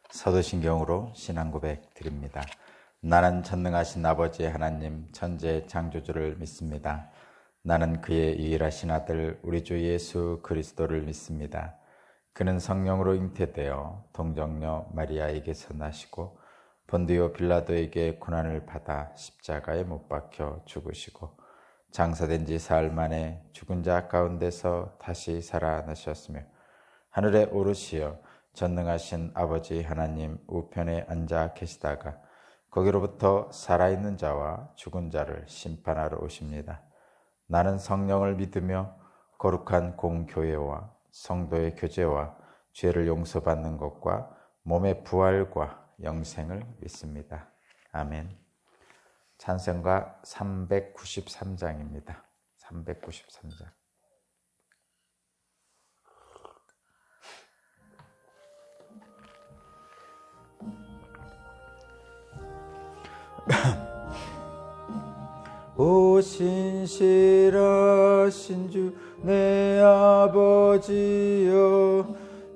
사도신경으로 신앙고백 드립니다. 나는 전능하신 아버지 하나님 천재 창조주를 믿습니다. 나는 그의 유일하신 아들 우리 주 예수 그리스도를 믿습니다. 그는 성령으로 잉태되어 동정녀 마리아에게서 나시고 본디오 빌라도에게 고난을 받아 십자가에 못 박혀 죽으시고 장사된 지 사흘 만에 죽은 자 가운데서 다시 살아나셨으며 하늘에 오르시어 전능하신 아버지 하나님 우편에 앉아 계시다가 거기로부터 살아있는 자와 죽은 자를 심판하러 오십니다. 나는 성령을 믿으며 거룩한 공교회와 성도의 교제와 죄를 용서받는 것과 몸의 부활과 영생을 믿습니다. 아멘. 찬송가 393장입니다. 393장. 오 신실하신 주 내 아버지여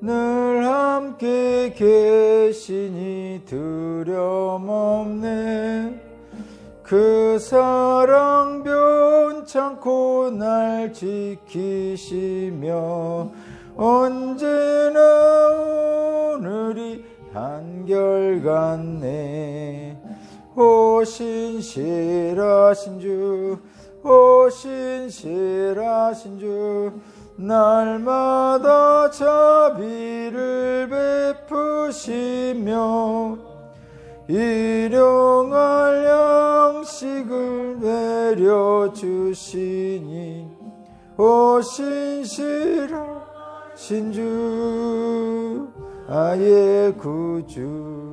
늘 함께 계시니 두려움없네. 그 사랑 변찮고 날 지키시며 언제나 오늘이 한결같네. 오 신실하신 주, 오 신실하신 주, 날마다 자비를 베푸시며 일용할 양식을 내려주시니 오 신실하신 주, 아예 구주.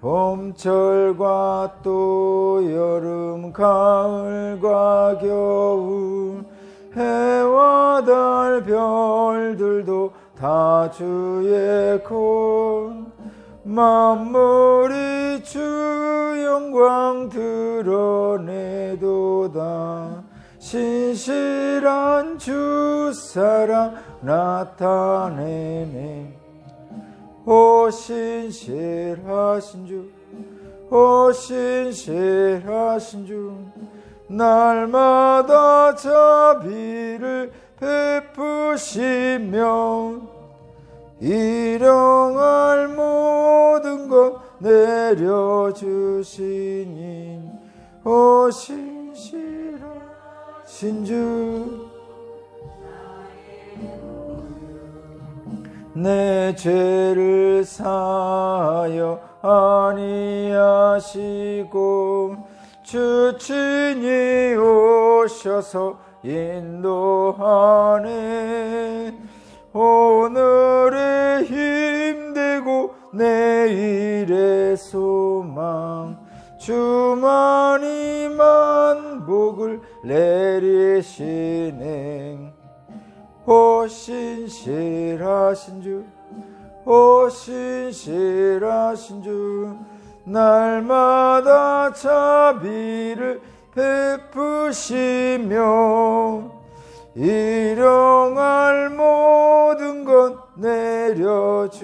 봄철과 또 여름 가을과 겨울 해와 달 별들도 다 주의 것. 만물이 주 영광 드러내도다. 신실한 주 사랑 나타내네. 오 신실하신 주, 오 신실하신 주, 날마다 자비를 베푸시며 일용할 모든 것 내려주시니 오 신실하신 주, 내 죄를 사하여 아니하시고 주 친히 오셔서 인도하네. 오늘의 힘되고 내일의 소망 주만이 만복을 내리시네. 오 신실하신 주, 오 신실하신 주, 날마다 자비를 베푸시며 일용할 모든 것 내려주시니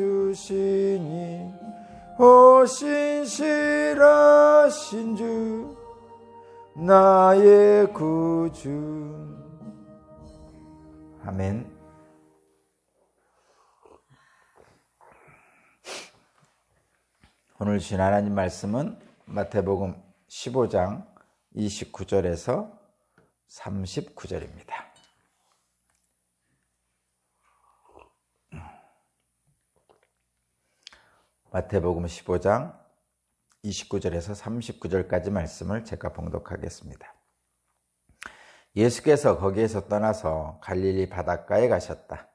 오 신실하신 주, 나의 구주. 아멘. 오늘 주신 하나님 말씀은 마태복음 15장 29절에서 39절입니다. 마태복음 15장 29절에서 39절까지 말씀을 제가 봉독하겠습니다. 예수께서 거기에서 떠나서 갈릴리 바닷가에 가셨다.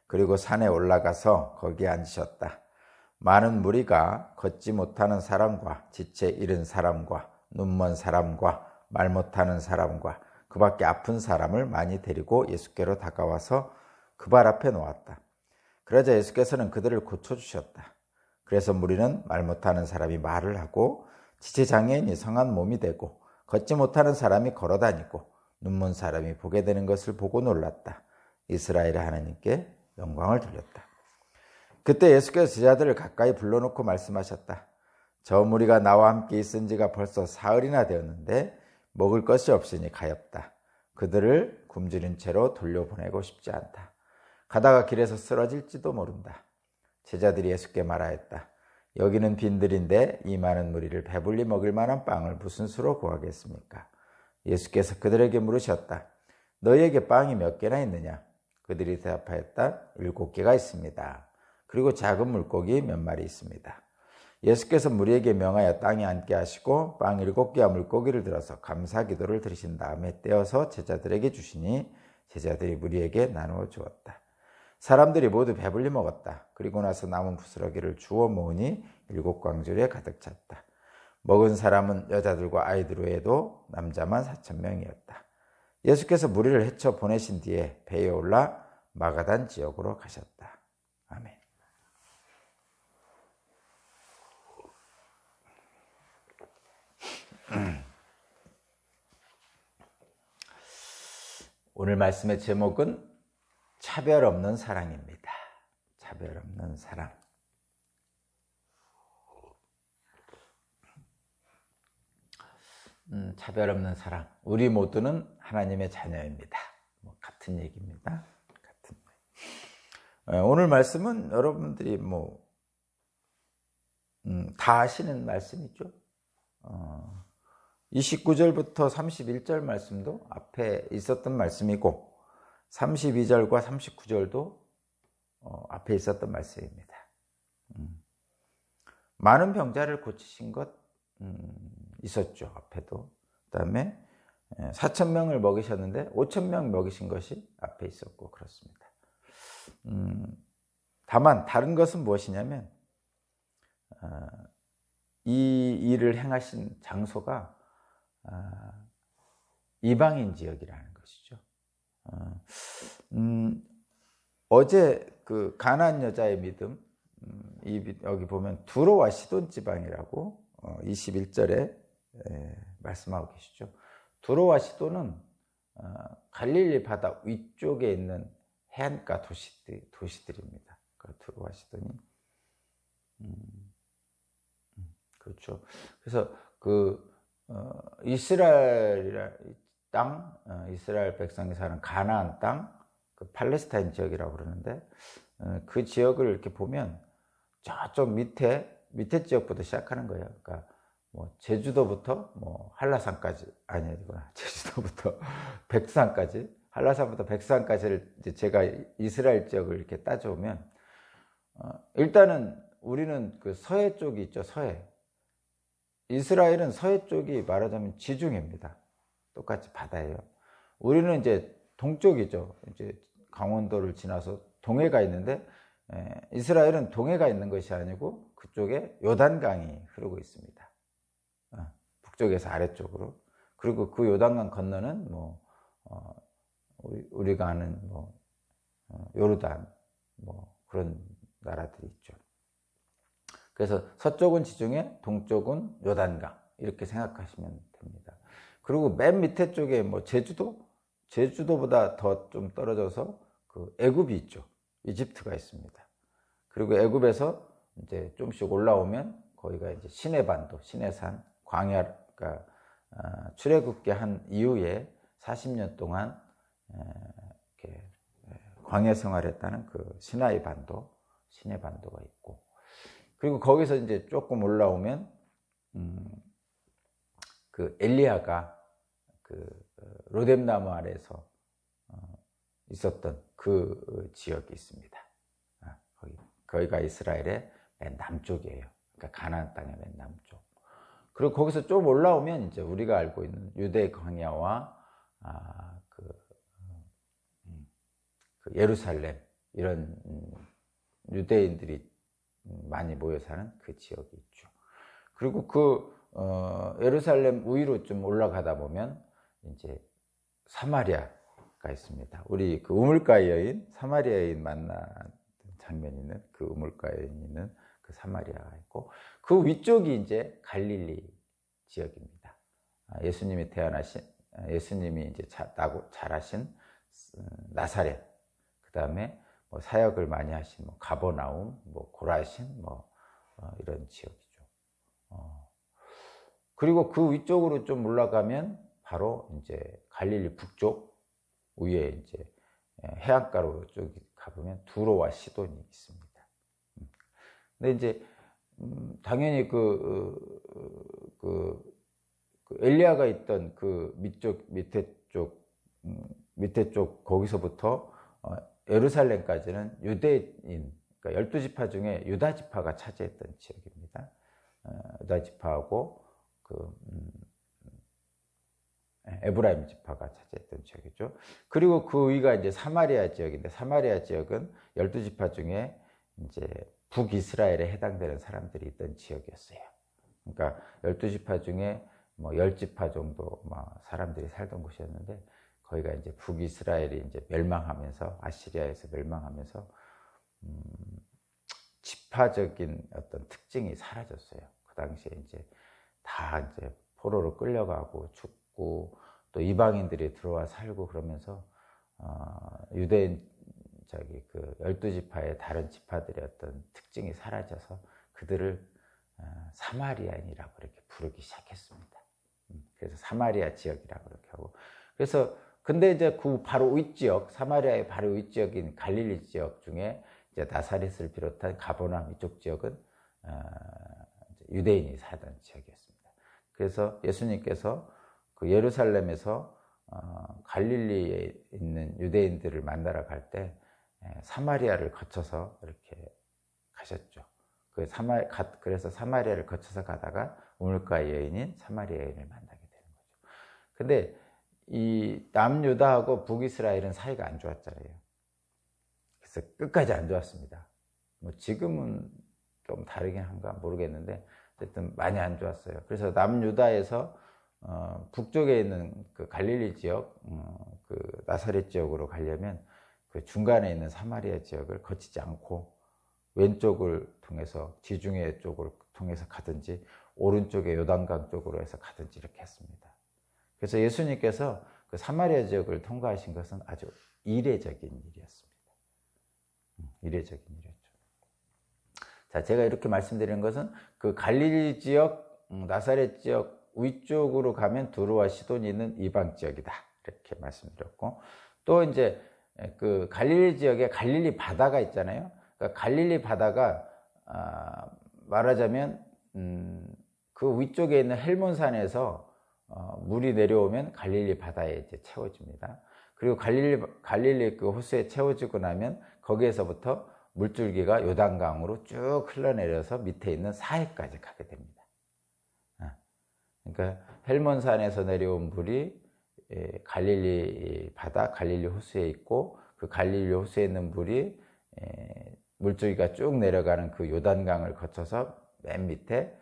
그리고 산에 올라가서 거기에 앉으셨다. 많은 무리가 걷지 못하는 사람과 지체 잃은 사람과 눈먼 사람과 말 못하는 사람과 그 밖에 아픈 사람을 많이 데리고 예수께로 다가와서 그 발 앞에 놓았다. 그러자 예수께서는 그들을 고쳐주셨다. 그래서 무리는 말 못하는 사람이 말을 하고 지체장애인이 성한 몸이 되고 걷지 못하는 사람이 걸어다니고 눈먼 사람이 보게 되는 것을 보고 놀랐다. 이스라엘의 하나님께 영광을 돌렸다. 그때 예수께서 제자들을 가까이 불러놓고 말씀하셨다. 저 무리가 나와 함께 있은 지가 벌써 사흘이나 되었는데 먹을 것이 없으니 가엾다. 그들을 굶주린 채로 돌려보내고 싶지 않다. 가다가 길에서 쓰러질지도 모른다. 제자들이 예수께 말하였다. 여기는 빈들인데 이 많은 무리를 배불리 먹을 만한 빵을 무슨 수로 구하겠습니까? 예수께서 그들에게 물으셨다. 너희에게 빵이 몇 개나 있느냐? 그들이 대답하였다. 7개가 있습니다. 그리고 작은 물고기 몇 마리 있습니다. 예수께서 무리에게 명하여 땅에 앉게 하시고 빵 7개와 물고기를 들어서 감사 기도를 드리신 다음에 떼어서 제자들에게 주시니 제자들이 무리에게 나누어 주었다. 사람들이 모두 배불리 먹었다. 그리고 나서 남은 부스러기를 주워 모으니 7광주리에 가득 찼다. 먹은 사람은 여자들과 아이들 외에도 남자만 4,000명이었다. 예수께서 무리를 헤쳐 보내신 뒤에 배에 올라 마가단 지역으로 가셨다. 아멘. 오늘 말씀의 제목은 차별 없는 사랑입니다. 차별 없는 사랑. 차별 없는 사랑. 우리 모두는 하나님의 자녀입니다. 같은 얘기입니다. 같은 얘기. 오늘 말씀은 여러분들이 다 아시는 말씀이죠. 29절부터 31절 말씀도 앞에 있었던 말씀이고 32절과 39절도 앞에 있었던 말씀입니다. 많은 병자를 고치신 것 있었죠. 앞에도. 그 다음에 4,000명을 먹이셨는데 5,000명 먹이신 것이 앞에 있었고 그렇습니다. 다만 다른 것은 무엇이냐면 이 일을 행하신 장소가 이방인 지역이라는 것이죠. 어제 그 가나안 여자의 믿음, 여기 보면 두로와 시돈 지방이라고 21절에 말씀하고 계시죠. 두로와 시돈은 갈릴리 바다 위쪽에 있는 해안가 도시들입니다. 두로와 시돈이 그렇죠. 그래서 이스라엘 땅, 이스라엘 백성이 사는 가나안 땅, 그 팔레스타인 지역이라고 그러는데 그 지역을 이렇게 보면 저쪽 밑에 지역부터 시작하는 거예요. 그러니까 제주도부터 한라산까지 아니구나. 제주도부터 백두산까지, 한라산부터 백두산까지를 이제 제가 이스라엘 지역을 이렇게 따져오면 일단은 우리는 그 서해 쪽이 있죠. 서해. 이스라엘은 서해 쪽이 말하자면 지중해입니다. 똑같이 바다예요. 우리는 이제 동쪽이죠. 이제 강원도를 지나서 동해가 있는데 이스라엘은 동해가 있는 것이 아니고 그쪽에 요단강이 흐르고 있습니다. 북쪽에서 아래쪽으로. 그리고 그 요단강 건너는 우리가 아는 요르단 그런 나라들이 있죠. 그래서 서쪽은 지중해, 동쪽은 요단강 이렇게 생각하시면 됩니다. 그리고 맨 밑에 쪽에 제주도보다 더 좀 떨어져서 그 애굽이 있죠. 이집트가 있습니다. 그리고 애굽에서 이제 좀씩 올라오면 거기가 이제 시내반도, 시내산, 광야가 출애굽기 한 이후에 40년 동안 이렇게 광야 생활했다는 그 시나이 반도, 시내반도가 있고. 그리고 거기서 이제 조금 올라오면 그 엘리야가 그 로뎀나무 아래에서 있었던 그 지역이 있습니다. 거기가 이스라엘의 맨 남쪽이에요. 그러니까 가나안 땅의 맨 남쪽. 그리고 거기서 좀 올라오면 이제 우리가 알고 있는 유대 광야와 그 예루살렘 이런 유대인들이 많이 모여 사는 그 지역이 있죠. 그리고 예루살렘 위로 좀 올라가다 보면 이제 사마리아가 있습니다. 우리 그 우물가의 여인, 사마리아 여인 만난 장면이 있는 그 우물가에 있는 그 사마리아가 있고 그 위쪽이 이제 갈릴리 지역입니다. 예수님이 이제 자라신 나사렛, 그 다음에 사역을 많이 하신 가버나움, 고라신 이런 지역이죠. 그리고 그 위쪽으로 좀 올라가면 바로 이제 갈릴리 북쪽 위에 이제 해안가로 쭉 가보면 두로와 시돈이 있습니다. 근데 이제 당연히 엘리야가 있던 그 밑에 쪽 거기서부터 예루살렘까지는 유대인, 그러니까 12지파 중에 유다 지파가 차지했던 지역입니다. 유다 지파하고 에브라임 지파가 차지했던 지역이죠. 그리고 그 위가 이제 사마리아 지역인데, 사마리아 지역은 12지파 중에 이제 북이스라엘에 해당되는 사람들이 있던 지역이었어요. 그러니까 12지파 중에 10지파 정도 사람들이 살던 곳이었는데, 거기가 이제 북이스라엘이 이제 멸망하면서, 아시리아에서 멸망하면서 지파적인 어떤 특징이 사라졌어요. 그 당시에 이제 다 이제 포로로 끌려가고 죽고, 또 이방인들이 들어와 살고 그러면서 유대인 그 12지파의 다른 지파들의 어떤 특징이 사라져서 그들을 사마리아인이라고 이렇게 부르기 시작했습니다. 그래서 사마리아 지역이라고 이렇게 하고, 그래서 근데 이제 그 바로 윗지역, 사마리아의 바로 윗지역인 갈릴리 지역 중에 이제 나사렛을 비롯한 가버나움 이쪽 지역은 유대인이 살던 지역이었습니다. 그래서 예수님께서 그 예루살렘에서 갈릴리에 있는 유대인들을 만나러 갈 때 사마리아를 거쳐서 이렇게 가셨죠. 그래서 사마리아를 거쳐서 가다가 우물가 여인인 사마리아 여인을 만나게 되는 거죠. 근데 이 남유다하고 북이스라엘은 사이가 안 좋았잖아요. 그래서 끝까지 안 좋았습니다. 지금은 좀 다르긴 한가 모르겠는데 어쨌든 많이 안 좋았어요. 그래서 남유다에서 북쪽에 있는 그 갈릴리 지역, 그 나사렛 지역으로 가려면 그 중간에 있는 사마리아 지역을 거치지 않고 왼쪽을 통해서, 지중해 쪽을 통해서 가든지 오른쪽에 요단강 쪽으로 해서 가든지 이렇게 했습니다. 그래서 예수님께서 그 사마리아 지역을 통과하신 것은 아주 이례적인 일이었습니다. 이례적인 일이었죠. 자, 제가 이렇게 말씀드리는 것은 그 갈릴리 지역, 나사렛 지역 위쪽으로 가면 두로와 시돈이 있는 이방 지역이다, 이렇게 말씀드렸고, 또 이제 그 갈릴리 지역에 갈릴리 바다가 있잖아요. 그러니까 갈릴리 바다가 말하자면 그 위쪽에 있는 헬몬산에서 물이 내려오면 갈릴리 바다에 이제 채워집니다. 그리고 갈릴리 그 호수에 채워지고 나면 거기에서부터 물줄기가 요단강으로 쭉 흘러내려서 밑에 있는 사해까지 가게 됩니다. 그러니까 헬몬산에서 내려온 물이 갈릴리 바다, 갈릴리 호수에 있고, 그 갈릴리 호수에 있는 물이 물줄기가 쭉 내려가는 그 요단강을 거쳐서 맨 밑에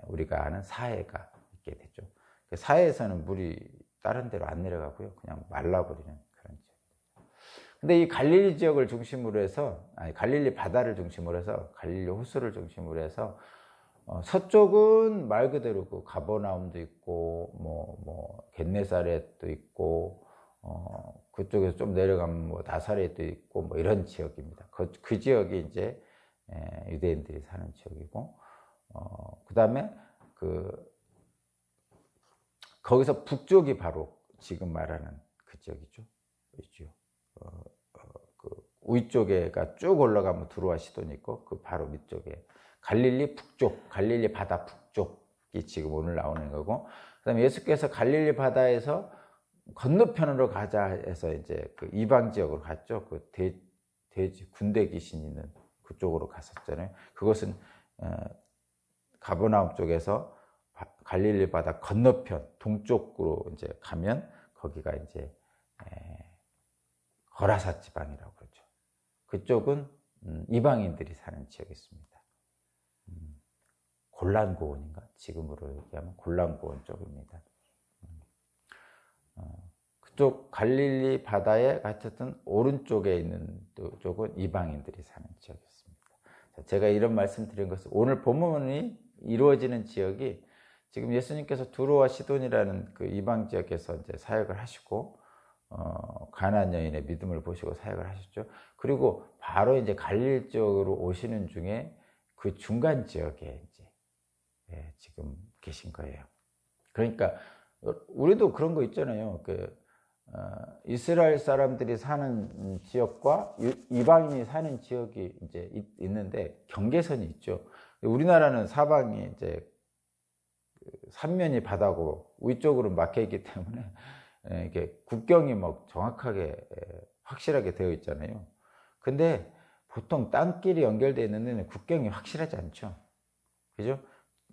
우리가 아는 사해가 있게 되죠. 그 사해에서는 물이 다른 데로 안 내려가고요, 그냥 말라버리는 그런 지역입니다. 근데 이 갈릴리 지역을 중심으로 해서, 갈릴리 바다를 중심으로 해서, 갈릴리 호수를 중심으로 해서 서쪽은 말 그대로 그 가버나움도 있고, 겟네사렛도 있고, 그쪽에서 좀 내려가면 나사렛도 있고, 이런 지역입니다. 그 지역이 이제 유대인들이 사는 지역이고, 그 다음에 거기서 북쪽이 바로 지금 말하는 그 지역이죠. 그 위쪽에가 쭉 올라가면 두로와 시돈이 있고, 그 바로 밑쪽에 갈릴리 북쪽, 갈릴리 바다 북쪽이 지금 오늘 나오는 거고, 그 다음에 예수께서 갈릴리 바다에서 건너편으로 가자 해서 이제 그 이방 지역으로 갔죠. 그 돼지 군대 귀신 있는 그쪽으로 갔었잖아요. 그것은 가버나움 쪽에서 갈릴리 바다 건너편 동쪽으로 이제 가면 거기가 이제 거라사 지방이라고 그러죠. 그쪽은 이방인들이 사는 지역이었습니다. 골란고원인가? 지금으로 얘기하면 골란고원 쪽입니다. 그쪽 갈릴리 바다에 어쨌든 오른쪽에 있는 쪽은 이방인들이 사는 지역이었습니다. 제가 이런 말씀 드린 것은, 오늘 본문이 이루어지는 지역이 지금 예수님께서 두로와 시돈이라는 그 이방 지역에서 이제 사역을 하시고, 가나안 여인의 믿음을 보시고 사역을 하셨죠. 그리고 바로 이제 갈릴리 지역으로 오시는 중에 그 중간 지역에 이제 지금 계신 거예요. 그러니까 우리도 그런 거 있잖아요. 이스라엘 사람들이 사는 지역과 이방인이 사는 지역이 이제 있는데 경계선이 있죠. 우리나라는 사방이 이제 삼면이 바다고 위쪽으로 막혀 있기 때문에 이게 국경이 뭐 정확하게 확실하게 되어 있잖아요. 근데 보통 땅길이 연결되어 있는 데는 국경이 확실하지 않죠. 그죠?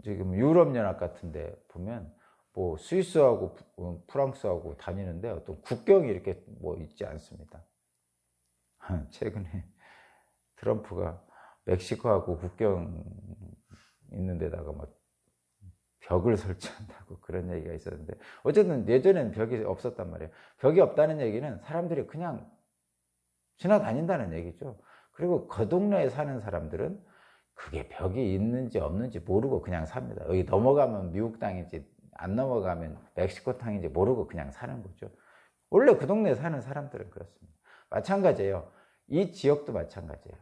지금 유럽연합 같은데 보면 뭐 스위스하고 프랑스하고 다니는데 어떤 국경이 이렇게 뭐 있지 않습니다. 최근에 트럼프가 멕시코하고 국경 있는 데다가 막 벽을 설치한다고 그런 얘기가 있었는데, 어쨌든 예전에는 벽이 없었단 말이에요. 벽이 없다는 얘기는 사람들이 그냥 지나다닌다는 얘기죠. 그리고 그 동네에 사는 사람들은 그게 벽이 있는지 없는지 모르고 그냥 삽니다. 여기 넘어가면 미국 땅인지 안 넘어가면 멕시코 땅인지 모르고 그냥 사는 거죠. 원래 그 동네에 사는 사람들은 그렇습니다. 마찬가지예요. 이 지역도 마찬가지예요.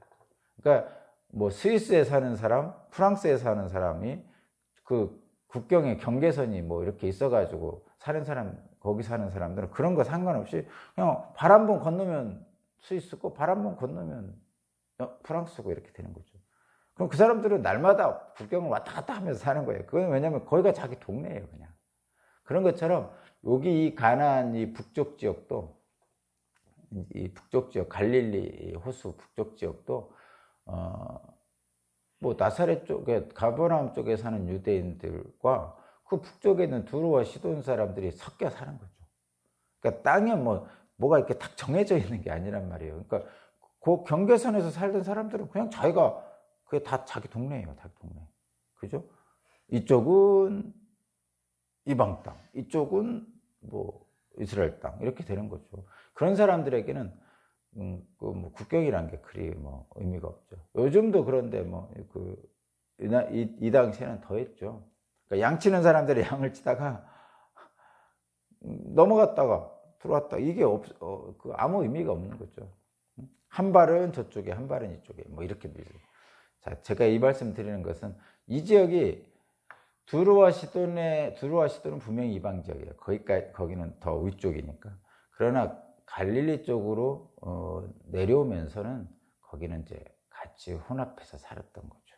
그러니까 뭐 스위스에 사는 사람, 프랑스에 사는 사람이 그 국경에 경계선이 뭐 이렇게 있어가지고 사는 사람, 거기 사는 사람들은 그런 거 상관없이 그냥 발 한 번 건너면 스위스고 발 한 번 건너면 프랑스고 이렇게 되는 거죠. 그럼 그 사람들은 날마다 국경을 왔다 갔다 하면서 사는 거예요. 그건 왜냐면 거기가 자기 동네예요, 그냥. 그런 것처럼 여기 이 가나안 이 북쪽 지역도, 이 북쪽 지역, 갈릴리 호수 북쪽 지역도 뭐 나사렛 쪽에, 가버나움 쪽에 사는 유대인들과 그 북쪽에 있는 두로와 시돈 사람들이 섞여 사는 거죠. 그러니까 땅에 뭐가 이렇게 딱 정해져 있는 게 아니란 말이에요. 그러니까 그 경계선에서 살던 사람들은 그냥 자기가 그게 다 자기 동네예요, 자기 동네. 그죠? 이쪽은 이방 땅, 이쪽은 뭐 이스라엘 땅 이렇게 되는 거죠. 그런 사람들에게는 뭐 국경이란 게 그리 뭐 의미가 없죠. 요즘도 그런데 이 당시에는 더했죠. 그러니까 양치는 사람들이 양을 치다가 넘어갔다가 들어왔다, 이게 아무 의미가 없는 거죠. 한 발은 저쪽에, 한 발은 이쪽에, 뭐 이렇게 되죠. 자, 제가 이 말씀 드리는 것은 이 지역이 두로와 시돈은 분명히 이방 지역이에요. 거기는 더 위쪽이니까. 그러나 갈릴리 쪽으로 내려오면서는 거기는 이제 같이 혼합해서 살았던 거죠.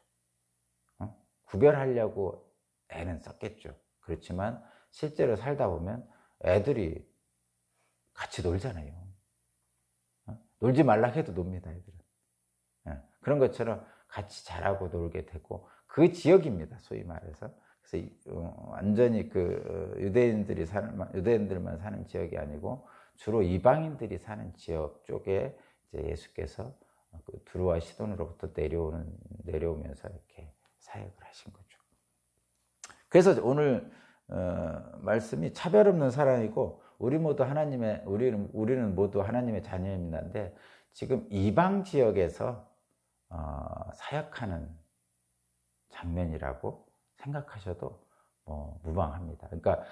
구별하려고 애는 썼겠죠. 그렇지만 실제로 살다 보면 애들이 같이 놀잖아요. 놀지 말라 해도 놉니다, 애들은. 그런 것처럼 같이 자라고 놀게 되고, 그 지역입니다, 소위 말해서. 그래서 완전히 유대인들만 사는 지역이 아니고 주로 이방인들이 사는 지역 쪽에 이제 예수께서 두로와 시돈으로부터 내려오면서 이렇게 사역을 하신 거죠. 그래서 오늘 말씀이 차별 없는 사랑이고 우리는 모두 하나님의 자녀입니다인데, 지금 이방 지역에서 사역하는 장면이라고 생각하셔도 무방합니다. 그러니까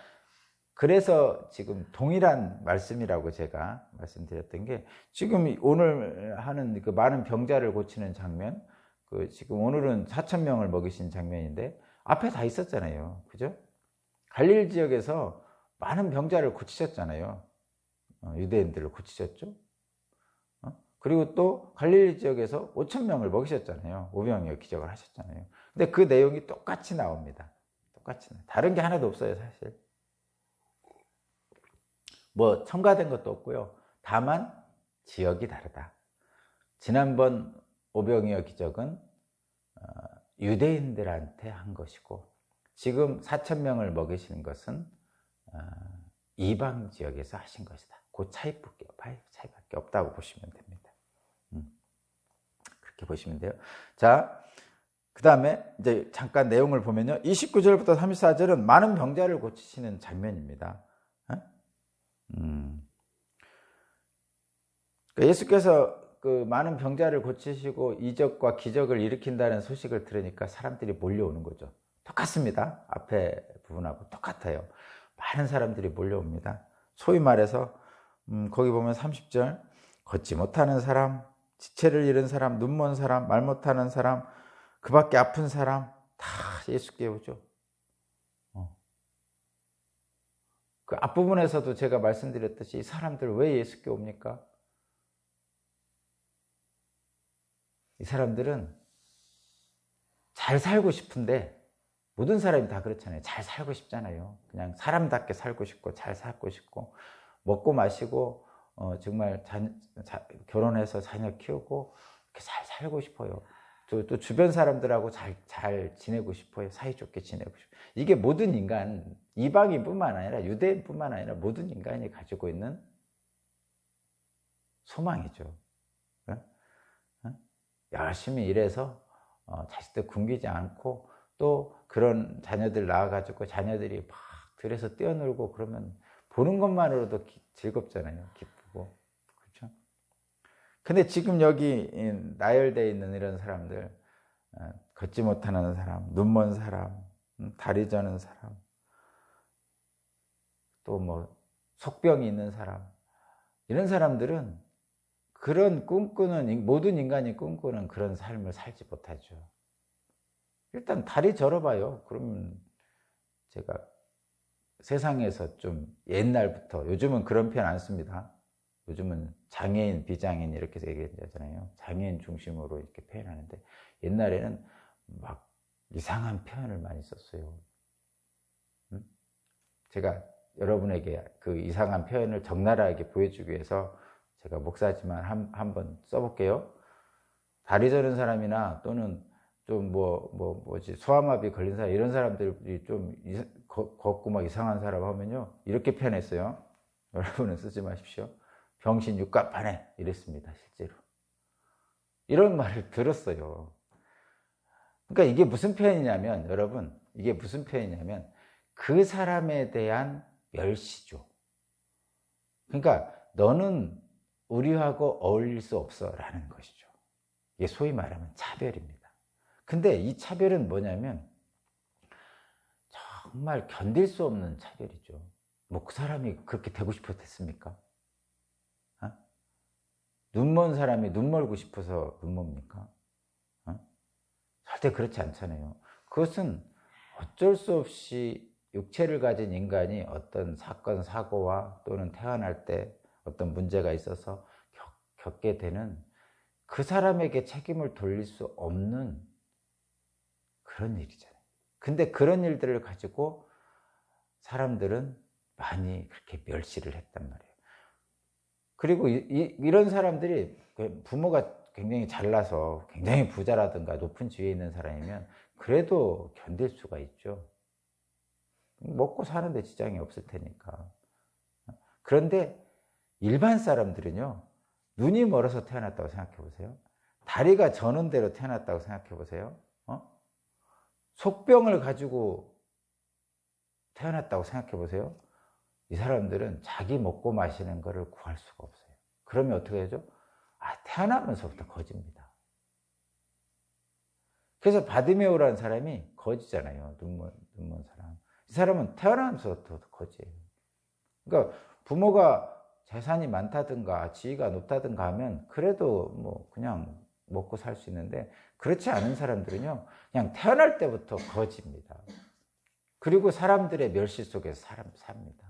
그래서 지금 동일한 말씀이라고 제가 말씀드렸던 게, 지금 오늘 하는 그 많은 병자를 고치는 장면, 지금 오늘은 4,000명을 먹이신 장면인데 앞에 다 있었잖아요. 그죠? 갈릴리 지역에서 많은 병자를 고치셨잖아요. 유대인들을 고치셨죠. 그리고 또 갈릴리 지역에서 5,000명을 먹이셨잖아요. 오병이어 기적을 하셨잖아요. 근데 그 내용이 똑같이 나옵니다. 똑같이. 다른 게 하나도 없어요, 사실. 뭐 첨가된 것도 없고요. 다만 지역이 다르다. 지난번 오병이어 기적은 유대인들한테 한 것이고, 지금 4,000명을 먹이시는 것은 이방 지역에서 하신 것이다. 그 차이밖에 없다고 보시면 됩니다. 그렇게 보시면 돼요. 자, 그 다음에 이제 잠깐 내용을 보면요. 29절부터 34절은 많은 병자를 고치시는 장면입니다. 예수께서 그 많은 병자를 고치시고 이적과 기적을 일으킨다는 소식을 들으니까 사람들이 몰려오는 거죠. 똑같습니다. 앞에 부분하고 똑같아요. 많은 사람들이 몰려옵니다. 소위 말해서 거기 보면 30절, 걷지 못하는 사람, 지체를 잃은 사람, 눈먼 사람, 말 못하는 사람, 그 밖에 아픈 사람 다 예수께 오죠. 그 앞부분에서도 제가 말씀드렸듯이 이 사람들 왜 예수께 옵니까? 이 사람들은 잘 살고 싶은데, 모든 사람이 다 그렇잖아요. 잘 살고 싶잖아요. 그냥 사람답게 살고 싶고 잘 살고 싶고 먹고 마시고 정말 결혼해서 자녀 키우고 이렇게 잘 살고 싶어요. 또 주변 사람들하고 잘 지내고 싶어요. 사이좋게 지내고 싶어요. 이게 모든 인간, 이방인뿐만 아니라 유대인뿐만 아니라 모든 인간이 가지고 있는 소망이죠. 열심히 일해서 자식들 굶기지 않고 또 그런 자녀들 낳아가지고 자녀들이 막 들에서 뛰어놀고 그러면 보는 것만으로도 즐겁잖아요. 기쁘고. 그렇죠? 근데 지금 여기 나열되어 있는 이런 사람들, 걷지 못하는 사람, 눈먼 사람, 다리 저는 사람, 또 뭐 속병이 있는 사람, 이런 사람들은 그런 꿈꾸는, 모든 인간이 꿈꾸는 그런 삶을 살지 못하죠. 일단 다리 절어봐요. 그러면 제가 세상에서 좀 옛날부터, 요즘은 그런 표현 안 씁니다. 요즘은 장애인, 비장애인 이렇게 얘기하잖아요. 장애인 중심으로 이렇게 표현하는데 옛날에는 막 이상한 표현을 많이 썼어요. 제가 여러분에게 그 이상한 표현을 적나라하게 보여주기 위해서 제가 목사지만 한번 써볼게요. 다리 저는 사람이나 또는 좀 소아마비 걸린 사람, 이런 사람들이 좀 걷고 막 이상한 사람 하면요, 이렇게 표현했어요. 여러분은 쓰지 마십시오. 병신 육갑하네, 이랬습니다. 실제로 이런 말을 들었어요. 그러니까 이게 무슨 표현이냐면, 여러분, 이게 무슨 표현이냐면 그 사람에 대한 멸시죠. 그러니까 너는 우리하고 어울릴 수 없어 라는 것이죠. 이게 소위 말하면 차별입니다. 근데 이 차별은 뭐냐면 정말 견딜 수 없는 차별이죠. 뭐 그 사람이 그렇게 되고 싶었겠습니까? 눈먼 사람이 눈 멀고 싶어서 눈 멉니까? 절대 그렇지 않잖아요. 그것은 어쩔 수 없이 육체를 가진 인간이 어떤 사건, 사고와 또는 태어날 때 어떤 문제가 있어서 겪게 되는, 그 사람에게 책임을 돌릴 수 없는 그런 일이잖아요. 근데 그런 일들을 가지고 사람들은 많이 그렇게 멸시를 했단 말이에요. 그리고 이런 사람들이 부모가 굉장히 잘나서 굉장히 부자라든가 높은 지위에 있는 사람이면 그래도 견딜 수가 있죠. 먹고 사는데 지장이 없을 테니까. 그런데 일반 사람들은요, 눈이 멀어서 태어났다고 생각해 보세요. 다리가 저는 대로 태어났다고 생각해 보세요. 속병을 가지고 태어났다고 생각해 보세요. 이 사람들은 자기 먹고 마시는 것을 구할 수가 없어요. 그러면 어떻게 되죠? 태어나면서부터 거지입니다. 그래서 바디메오라는 사람이 거지잖아요. 눈먼 사람. 이 사람은 태어나면서부터 거지예요. 그러니까 부모가 재산이 많다든가 지위가 높다든가 하면 그래도 뭐 그냥 먹고 살 수 있는데, 그렇지 않은 사람들은요, 그냥 태어날 때부터 거지입니다. 그리고 사람들의 멸시 속에서 삽니다.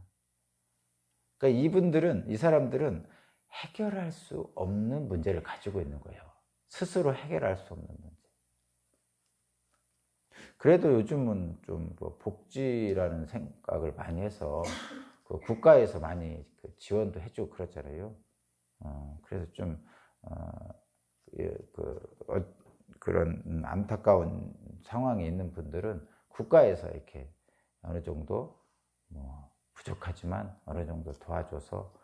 그러니까 이 사람들은 해결할 수 없는 문제를 가지고 있는 거예요. 스스로 해결할 수 없는 문제. 그래도 요즘은 좀 복지라는 생각을 많이 해서 그 국가에서 많이 지원도 해주고 그렇잖아요. 그래서 좀 그런 안타까운 상황에 있는 분들은 국가에서 이렇게 어느 정도 부족하지만 어느 정도 도와줘서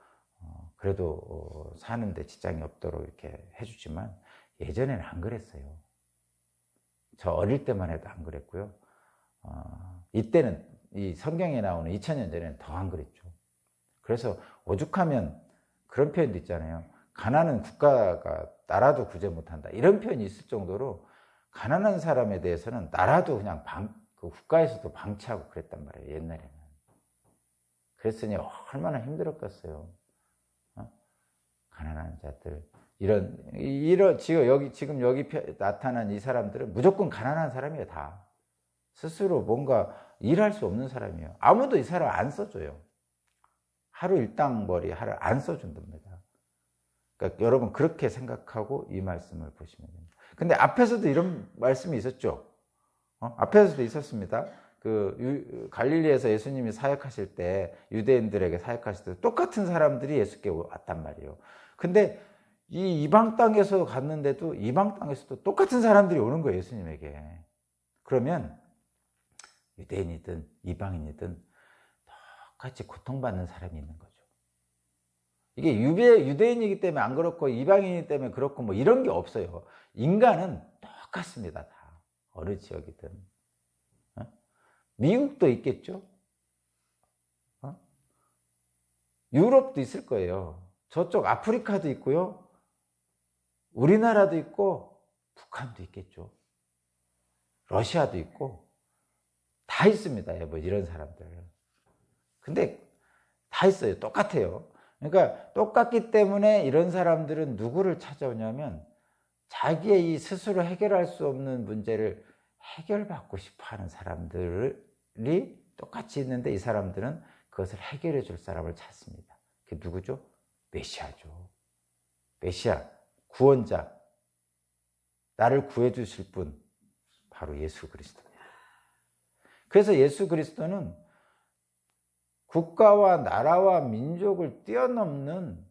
그래도 사는데 지장이 없도록 이렇게 해주지만, 예전에는 안 그랬어요. 저 어릴 때만 해도 안 그랬고요. 이때는 이 성경에 나오는 2000년 전에는 더 안 그랬죠. 그래서 오죽하면 그런 표현도 있잖아요. 가난은 국가가 나라도 구제 못한다, 이런 표현이 있을 정도로 가난한 사람에 대해서는 나라도 그냥 그 국가에서도 방치하고 그랬단 말이에요, 옛날에는. 그랬으니 얼마나 힘들었겠어요. 가난한 자들, 지금 여기 나타난 이 사람들은 무조건 가난한 사람이에요, 다. 스스로 뭔가 일할 수 없는 사람이에요. 아무도 이 사람 안 써줘요. 하루 일당벌이 하루 안 써준답니다. 그러니까 여러분 그렇게 생각하고 이 말씀을 보시면 됩니다. 근데 앞에서도 이런 말씀이 있었죠. 앞에서도 있었습니다. 갈릴리에서 예수님이 사역하실 때, 유대인들에게 사역하실 때 똑같은 사람들이 예수께 왔단 말이에요. 근데 이 이방 땅에서 갔는데도 이방 땅에서도 똑같은 사람들이 오는 거예요, 예수님에게. 그러면 유대인이든 이방인이든 똑같이 고통받는 사람이 있는 거죠. 이게 유대인이기 때문에 안 그렇고 이방인이기 때문에 그렇고 뭐 이런 게 없어요. 인간은 똑같습니다, 다. 어느 지역이든. 미국도 있겠죠? 유럽도 있을 거예요. 저쪽 아프리카도 있고요. 우리나라도 있고 북한도 있겠죠. 러시아도 있고 다 있습니다. 뭐 이런 사람들. 근데 다 있어요. 똑같아요. 그러니까 똑같기 때문에 이런 사람들은 누구를 찾아오냐면 자기의 이 스스로 해결할 수 없는 문제를 해결받고 싶어하는 사람들이 똑같이 있는데 이 사람들은 그것을 해결해 줄 사람을 찾습니다. 그게 누구죠? 메시아죠. 메시아, 구원자, 나를 구해 주실 분, 바로 예수 그리스도입니다. 그래서 예수 그리스도는 국가와 나라와 민족을 뛰어넘는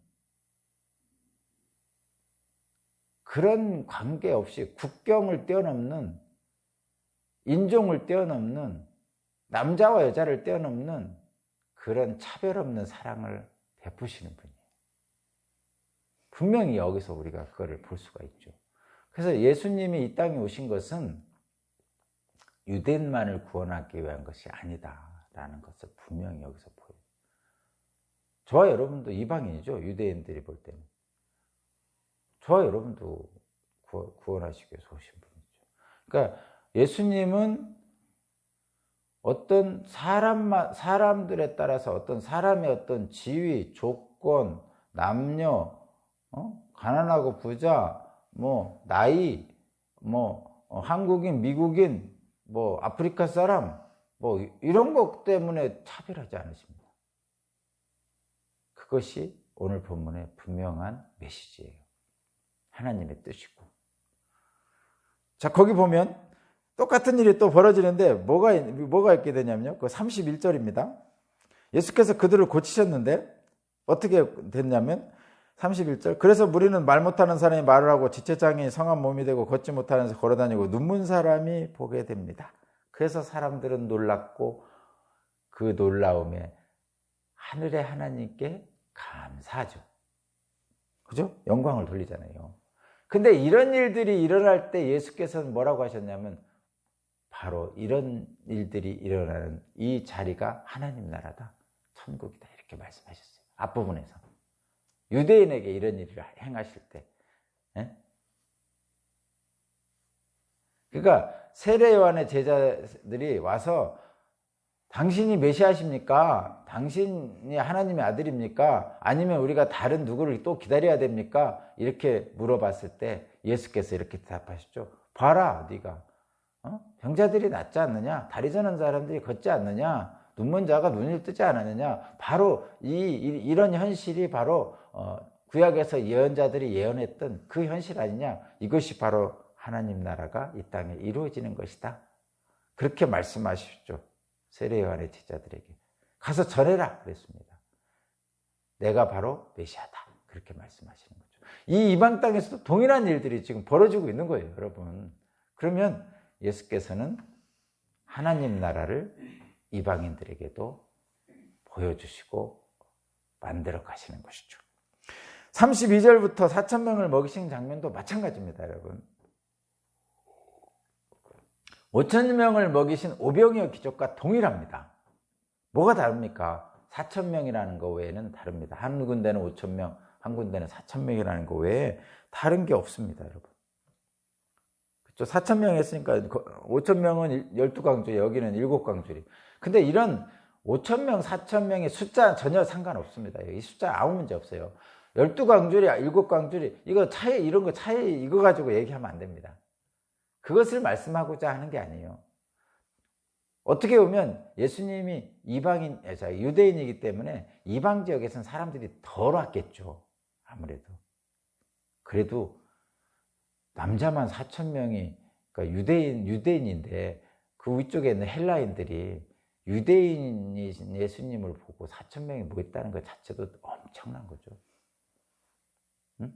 그런 관계없이 국경을 뛰어넘는, 인종을 뛰어넘는, 남자와 여자를 뛰어넘는 그런 차별 없는 사랑을 베푸시는 분이에요. 분명히 여기서 우리가 그거를 볼 수가 있죠. 그래서 예수님이 이 땅에 오신 것은 유대인만을 구원하기 위한 것이 아니다라는 것을 분명히 여기서 보여요. 저와 여러분도 이방인이죠. 유대인들이 볼 때는. 저와 여러분도 구원하시기 위해서 오신 분이죠. 그러니까 예수님은 어떤 사람들에 따라서 어떤 사람의 어떤 지위, 조건, 남녀, 가난하고 부자, 뭐 나이, 뭐 한국인, 미국인, 뭐 아프리카 사람, 뭐 이런 것 때문에 차별하지 않으십니다. 그것이 오늘 본문의 분명한 메시지예요. 하나님의 뜻이고. 자, 거기 보면 똑같은 일이 또 벌어지는데 뭐가 있게 되냐면요. 그 31절입니다. 예수께서 그들을 고치셨는데 어떻게 됐냐면 31절. 그래서 무리는 말 못하는 사람이 말을 하고 지체장애인 성한 몸이 되고 걷지 못하는 데서 걸어다니고 눈먼 사람이 보게 됩니다. 그래서 사람들은 놀랐고 그 놀라움에 하늘의 하나님께 감사하죠. 그죠? 영광을 돌리잖아요. 근데 이런 일들이 일어날 때 예수께서는 뭐라고 하셨냐면 바로 이런 일들이 일어나는 이 자리가 하나님 나라다, 천국이다, 이렇게 말씀하셨어요. 앞부분에서. 유대인에게 이런 일을 행하실 때. 그러니까 세례 요한의 제자들이 와서 당신이 메시아십니까? 당신이 하나님의 아들입니까? 아니면 우리가 다른 누구를 또 기다려야 됩니까? 이렇게 물어봤을 때 예수께서 이렇게 대답하셨죠. 봐라, 네가 병자들이 낫지 않느냐? 다리 저는 사람들이 걷지 않느냐? 눈먼 자가 눈을 뜨지 않았느냐? 바로 이런 현실이 바로 구약에서 예언자들이 예언했던 그 현실 아니냐? 이것이 바로 하나님 나라가 이 땅에 이루어지는 것이다. 그렇게 말씀하십시오. 세례 요한의 제자들에게 가서 전해라 그랬습니다. 내가 바로 메시아다, 그렇게 말씀하시는 거죠. 이 이방 땅에서도 동일한 일들이 지금 벌어지고 있는 거예요, 여러분. 그러면 예수께서는 하나님 나라를 이방인들에게도 보여주시고 만들어 가시는 것이죠. 32절부터 4,000명을 먹이신 장면도 마찬가지입니다, 여러분. 5,000명을 먹이신 오병이어 기적과 동일합니다. 뭐가 다릅니까? 4,000명이라는 거 외에는 다릅니다. 한 군데는 5,000명, 한 군데는 4,000명이라는 거 외에 다른 게 없습니다, 여러분. 그렇죠? 4,000명 했으니까 5,000명은 12광주에 여기는 7광주리. 근데 이런 5,000명, 4,000명의 숫자 전혀 상관없습니다. 이 숫자 아무 문제 없어요. 12광주리, 7광주리, 이거 차이, 이런 거 차이, 이거 가지고 얘기하면 안 됩니다. 그것을 말씀하고자 하는 게 아니에요. 어떻게 보면 예수님이 유대인이기 때문에 이방 지역에서는 사람들이 덜 왔겠죠. 아무래도. 그래도 남자만 4,000명이, 그러니까 유대인인데 그 위쪽에 있는 헬라인들이 유대인이 예수님을 보고 4,000명이 모였다는 것 자체도 엄청난 거죠. 응?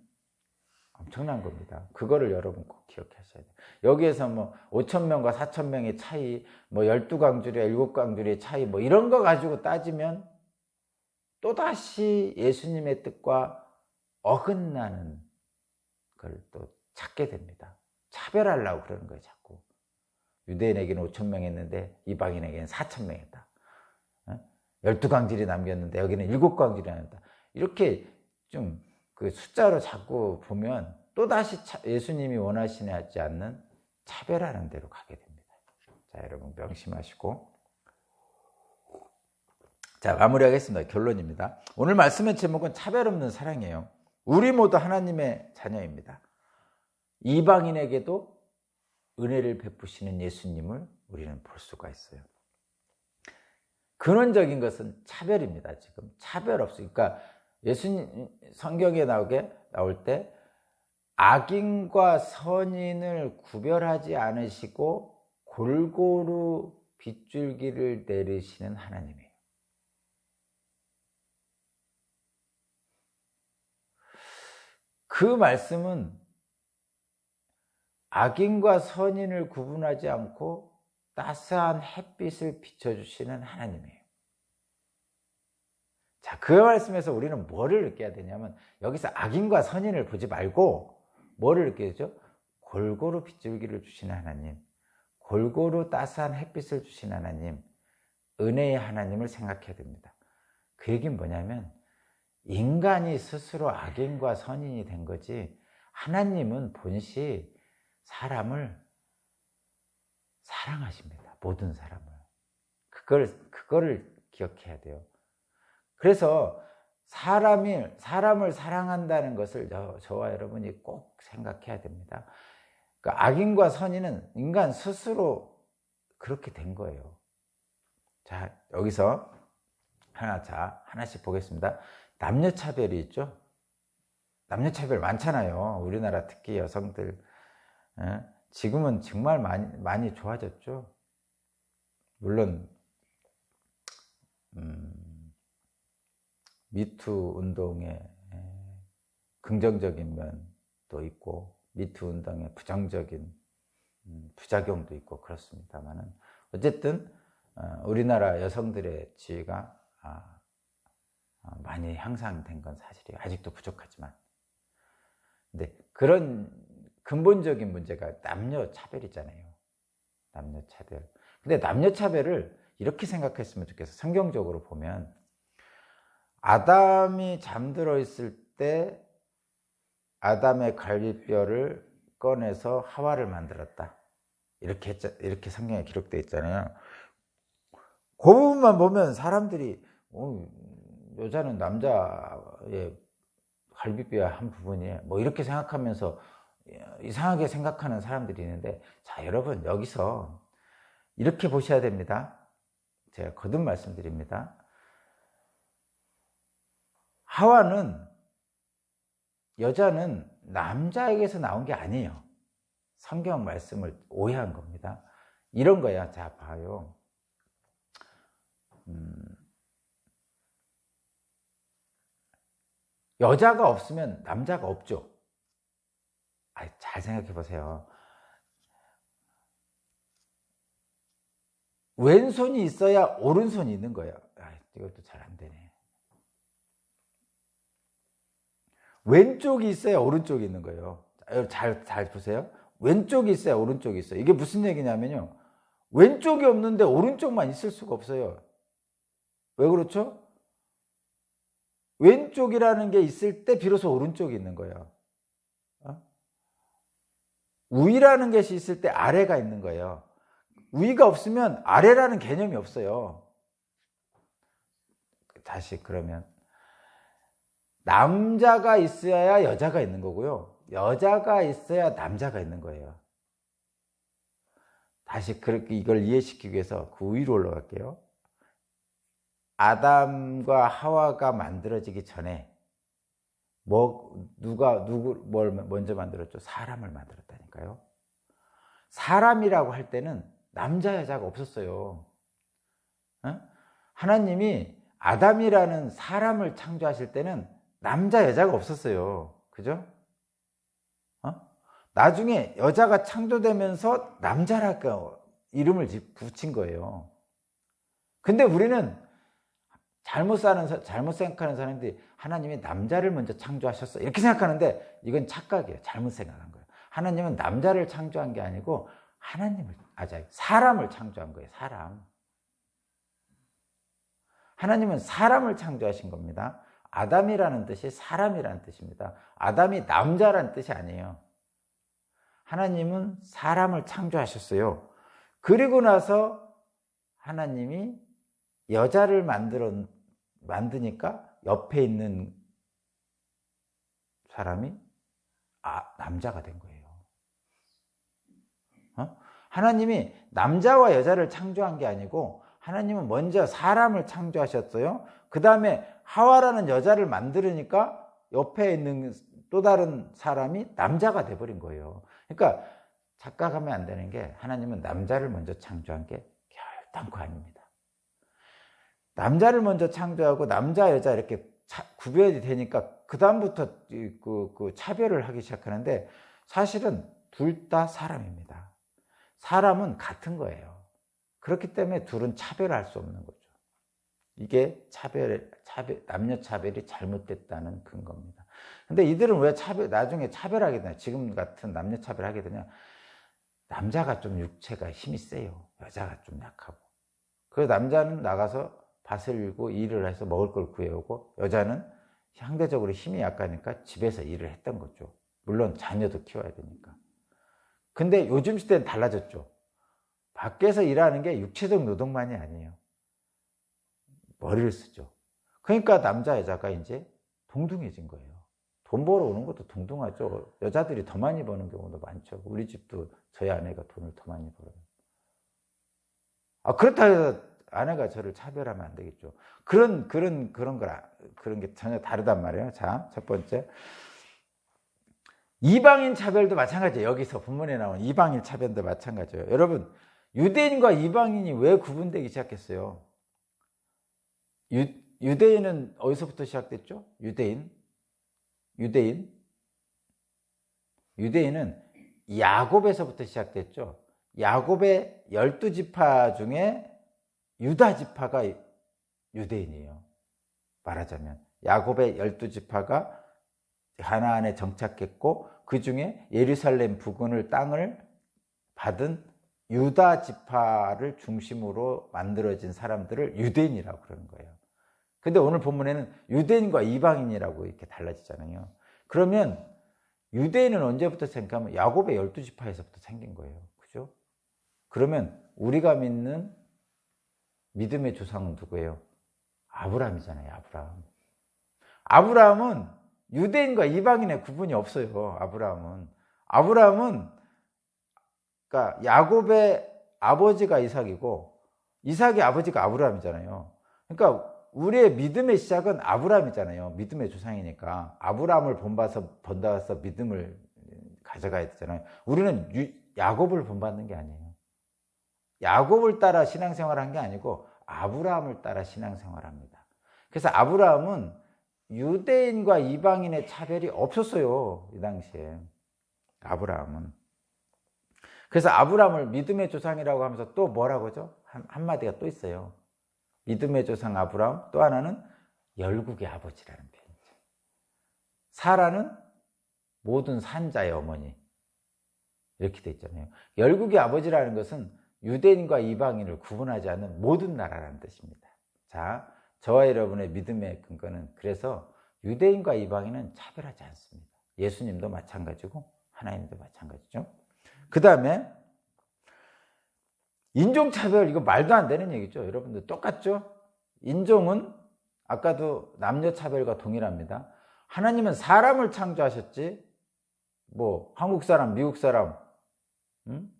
엄청난 겁니다. 그거를 여러분 꼭 기억하셔야 돼요. 여기에서 뭐 5,000명과 4,000명의 차이, 뭐 12광주리와 7광주리의 차이, 뭐 이런 거 가지고 따지면 또다시 예수님의 뜻과 어긋나는 걸 또 찾게 됩니다. 차별하려고 그러는 거예요, 자꾸. 유대인에게는 5,000명 했는데 이방인에게는 4,000명 했다. 12광주리 남겼는데 여기는 7광주리 남겼다. 이렇게 좀 그 숫자로 자꾸 보면 또다시 예수님이 원하시지 않는 차별하는 대로 가게 됩니다. 자, 여러분 명심하시고. 자, 마무리하겠습니다. 결론입니다. 오늘 말씀의 제목은 차별 없는 사랑이에요. 우리 모두 하나님의 자녀입니다. 이방인에게도 은혜를 베푸시는 예수님을 우리는 볼 수가 있어요. 근원적인 것은 차별입니다. 지금 차별 없어요. 그러니까 예수님 성경에 나올 때 악인과 선인을 구별하지 않으시고 골고루 빗줄기를 내리시는 하나님이에요. 그 말씀은 악인과 선인을 구분하지 않고 따스한 햇빛을 비춰주시는 하나님이에요. 자, 그 말씀에서 우리는 뭐를 느껴야 되냐면 여기서 악인과 선인을 보지 말고 뭐를 느껴야 되죠? 골고루 빗줄기를 주시는 하나님, 골고루 따스한 햇빛을 주시는 하나님, 은혜의 하나님을 생각해야 됩니다. 그 얘기는 뭐냐면 인간이 스스로 악인과 선인이 된 거지 하나님은 본시 사람을 사랑하십니다. 모든 사람을. 그거를 기억해야 돼요. 그래서 사람을 사랑한다는 것을 저와 여러분이 꼭 생각해야 됩니다. 그러니까 악인과 선인은 인간 스스로 그렇게 된 거예요. 자, 여기서 하나씩 보겠습니다. 남녀차별이 있죠. 남녀차별 많잖아요. 우리나라 특히 여성들. 지금은 정말 많이 좋아졌죠. 물론 미투 운동의 긍정적인 면도 있고 미투 운동의 부정적인 부작용도 있고 그렇습니다만은 어쨌든 우리나라 여성들의 지위가 많이 향상된 건 사실이에요. 아직도 부족하지만. 근데 그런 근본적인 문제가 남녀 차별이잖아요. 남녀 차별. 근데 남녀 차별을 이렇게 생각했으면 좋겠어요. 성경적으로 보면 아담이 잠들어 있을 때 아담의 갈비뼈를 꺼내서 하와를 만들었다. 이렇게 성경에 기록되어 있잖아요. 그 부분만 보면 사람들이 여자는 남자의 갈비뼈의 한 부분이에요. 뭐 이렇게 생각하면서 이상하게 생각하는 사람들이 있는데, 자, 여러분 여기서 이렇게 보셔야 됩니다. 제가 거듭 말씀드립니다. 하와는, 여자는 남자에게서 나온 게 아니에요. 성경 말씀을 오해한 겁니다. 이런 거야. 자, 봐요. 여자가 없으면 남자가 없죠. 잘 생각해 보세요. 왼손이 있어야 오른손이 있는 거예요. 이것도 잘 안 되네. 왼쪽이 있어야 오른쪽이 있는 거예요. 잘 보세요. 왼쪽이 있어야 오른쪽이 있어요. 이게 무슨 얘기냐면요. 왼쪽이 없는데 오른쪽만 있을 수가 없어요. 왜 그렇죠? 왼쪽이라는 게 있을 때 비로소 오른쪽이 있는 거예요. 위라는 것이 있을 때 아래가 있는 거예요. 위가 없으면 아래라는 개념이 없어요. 다시 그러면 남자가 있어야 여자가 있는 거고요. 여자가 있어야 남자가 있는 거예요. 다시 그렇게 이걸 이해시키기 위해서 그 위로 올라갈게요. 아담과 하와가 만들어지기 전에 뭘 먼저 만들었죠? 사람을 만들었다니까요. 사람이라고 할 때는 남자 여자가 없었어요. 하나님이 아담이라는 사람을 창조하실 때는 남자 여자가 없었어요. 그죠? 나중에 여자가 창조되면서 남자라고 이름을 붙인 거예요. 근데 우리는 잘못 생각하는 사람들이 하나님이 남자를 먼저 창조하셨어 이렇게 생각하는데 이건 착각이에요. 잘못 생각한 거예요. 하나님은 남자를 창조한 게 아니고 사람을 창조한 거예요. 하나님은 사람을 창조하신 겁니다. 아담이라는 뜻이 사람이라는 뜻입니다. 아담이 남자라는 뜻이 아니에요. 하나님은 사람을 창조하셨어요. 그리고 나서 하나님이 여자를 만드니까 옆에 있는 사람이 남자가 된 거예요. 하나님이 남자와 여자를 창조한 게 아니고 하나님은 먼저 사람을 창조하셨어요. 그 다음에 하와라는 여자를 만들으니까 옆에 있는 또 다른 사람이 남자가 돼버린 거예요. 그러니까 착각하면 안 되는 게 하나님은 남자를 먼저 창조한 게 결단코 아닙니다. 남자를 먼저 창조하고 남자 여자 이렇게 구별이 되니까 그 다음부터 그 차별을 하기 시작하는데 사실은 둘 다 사람입니다. 사람은 같은 거예요. 그렇기 때문에 둘은 차별할 수 없는 거죠. 이게 남녀 차별이 잘못됐다는 근거입니다. 근데 이들은 왜 나중에 차별하게 되냐? 지금 같은 남녀 차별하게 되냐? 남자가 좀 육체가 힘이 세요. 여자가 좀 약하고. 그 남자는 나가서 밭을 일고 일을 해서 먹을 걸 구해오고 여자는 상대적으로 힘이 약하니까 집에서 일을 했던 거죠. 물론 자녀도 키워야 되니까. 근데 요즘 시대는 달라졌죠. 밖에서 일하는 게 육체적 노동만이 아니에요. 머리를 쓰죠. 그러니까 남자 여자가 이제 동등해진 거예요. 돈 벌어 오는 것도 동등하죠. 여자들이 더 많이 버는 경우도 많죠. 우리 집도 저희 아내가 돈을 더 많이 벌어요. 그렇다고 해서 아내가 저를 차별하면 안 되겠죠. 그런 게 전혀 다르단 말이에요. 자, 첫 번째. 이방인 차별도 마찬가지예요. 여기서 본문에 나온 이방인 차별도 마찬가지예요. 여러분, 유대인과 이방인이 왜 구분되기 시작했어요? 유대인은 어디서부터 시작됐죠? 유대인은 야곱에서부터 시작됐죠. 야곱의 12지파 중에 유다 지파가 유대인이에요. 말하자면 야곱의 12지파가 가나안에 정착했고 그 중에 예루살렘 부근을 땅을 받은 유다 지파를 중심으로 만들어진 사람들을 유대인이라고 그러는 거예요. 근데 오늘 본문에는 유대인과 이방인이라고 이렇게 달라지잖아요. 그러면 유대인은 언제부터 생각하면 야곱의 12지파에서부터 생긴 거예요. 그죠? 그러면 우리가 믿는 믿음의 조상은 누구예요? 아브라함이잖아요. 아브라함은 유대인과 이방인의 구분이 없어요. 아브라함은 그러니까 야곱의 아버지가 이삭이고 이삭의 아버지가 아브라함이잖아요. 그러니까 우리의 믿음의 시작은 아브라함이잖아요. 믿음의 조상이니까 아브라함을 본받아서 믿음을 가져가야 되잖아요. 우리는 야곱을 본받는 게 아니에요. 야곱을 따라 신앙생활한 게 아니고 아브라함을 따라 신앙생활합니다. 그래서 아브라함은 유대인과 이방인의 차별이 없었어요. 이 당시에 아브라함은. 그래서 아브라함을 믿음의 조상이라고 하면서 또 뭐라고 하죠? 한마디가 또 있어요. 믿음의 조상 아브라함, 또 하나는 열국의 아버지라는 표현이죠. 사라는 모든 산자의 어머니, 이렇게 돼 있잖아요. 열국의 아버지라는 것은 유대인과 이방인을 구분하지 않는 모든 나라라는 뜻입니다. 자, 저와 여러분의 믿음의 근거는 그래서 유대인과 이방인은 차별하지 않습니다. 예수님도 마찬가지고 하나님도 마찬가지죠. 그 다음에 인종차별, 이거 말도 안 되는 얘기죠. 여러분들 똑같죠? 인종은 아까도 남녀차별과 동일합니다. 하나님은 사람을 창조하셨지, 뭐, 한국 사람, 미국 사람, 응?